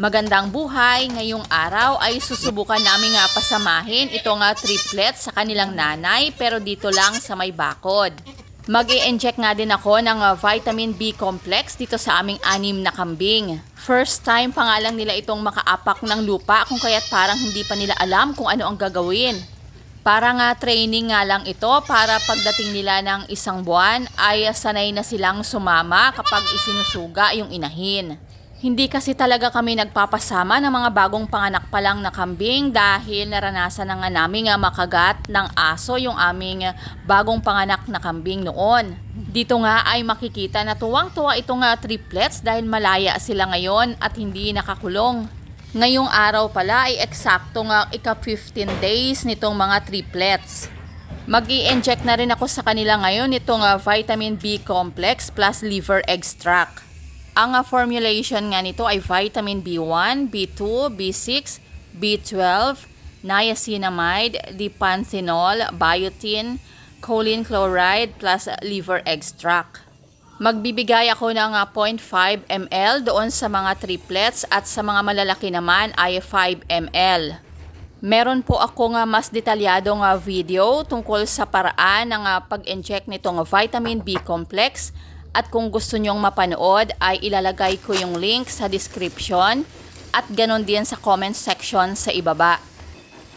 Magandang buhay! Ngayong araw ay susubukan namin pasamahin itong triplets sa kanilang nanay pero dito lang sa may bakod. Mag-i-inject nga din ako ng vitamin B complex dito sa aming 6 na kambing. First time pa nga lang nila itong makaapak ng lupa kung kaya't parang hindi pa nila alam kung ano ang gagawin. Parang training nga lang ito para pagdating nila ng 1 buwan ay sanay na silang sumama kapag isinusuga yung inahin. Hindi kasi talaga kami nagpapasama ng mga bagong panganak pa lang na kambing dahil naranasan na nga namin makagat ng aso yung aming bagong panganak na kambing noon. Dito nga ay makikita na tuwang-tuwa itong triplets dahil malaya sila ngayon at hindi nakakulong. Ngayong araw pala ay eksakto nga ika-15 days nitong mga triplets. Mag-i-inject na rin ako sa kanila ngayon itong vitamin B complex plus liver extract. Ang formulation nga nito ay vitamin B1, B2, B6, B12, niacinamide, dipanthenol, biotin, choline chloride plus liver extract. Magbibigay ako ng 0.5 ml doon sa mga triplets at sa mga malalaki naman ay 5 ml. Meron po ako mas detalyadong video tungkol sa paraan ng pag-inject nitong vitamin B complex. At kung gusto nyong mapanood ay ilalagay ko yung link sa description at ganon din sa comment section sa ibaba.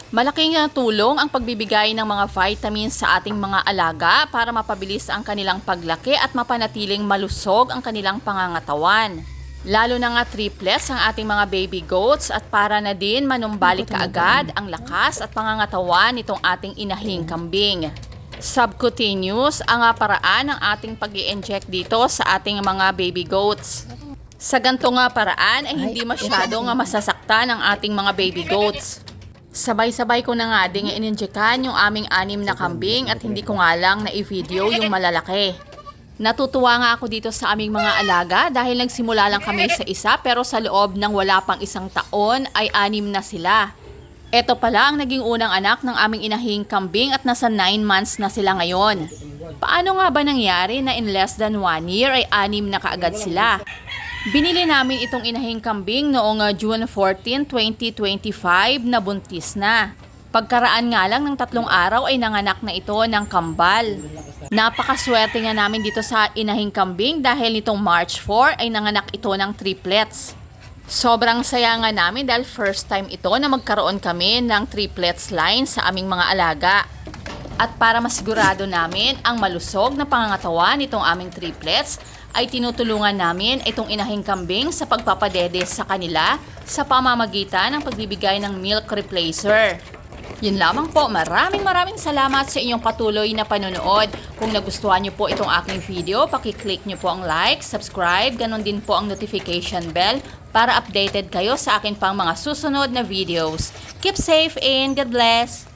Malaking tulong ang pagbibigay ng mga vitamins sa ating mga alaga para mapabilis ang kanilang paglaki at mapanatiling malusog ang kanilang pangangatawan. Lalo na triplets ang ating mga baby goats at para na din manumbalik kaagad ang lakas at pangangatawan nitong ating inahing kambing. Subcutaneous ang paraan ng ating pag-i-inject dito sa ating mga baby goats. Sa ganito paraan ay hindi masyadong masasaktan ang ating mga baby goats. Sabay-sabay ko na nga ding in-injectan yung aming 6 na kambing at hindi ko nga lang na-i-video yung malalaki. Natutuwa nga ako dito sa aming mga alaga dahil nagsimula lang kami sa isa pero sa loob ng wala pang 1 taon ay 6 na sila. Ito pala ang naging unang anak ng aming inahing kambing at nasa 9 months na sila ngayon. Paano nga ba nangyari na in less than 1 year ay 6 na kaagad sila? Binili namin itong inahing kambing noong June 14, 2025 na buntis na. Pagkaraan nga lang ng 3 araw ay nanganak na ito ng kambal. Napakaswerte nga namin dito sa inahing kambing dahil nitong March 4 ay nanganak ito ng triplets. Sobrang saya nga namin dahil first time ito na magkaroon kami ng triplets line sa aming mga alaga. At para masigurado namin ang malusog na pangangatawan nitong aming triplets, ay tinutulungan namin itong inahing kambing sa pagpapadede sa kanila sa pamamagitan ng pagbibigay ng milk replacer. Yun lamang po, maraming salamat sa inyong patuloy na panonood. Kung nagustuhan niyo po itong aking video, paki-click niyo po ang like, subscribe, ganon din po ang notification bell para updated kayo sa akin pang mga susunod na videos. Keep safe and God bless!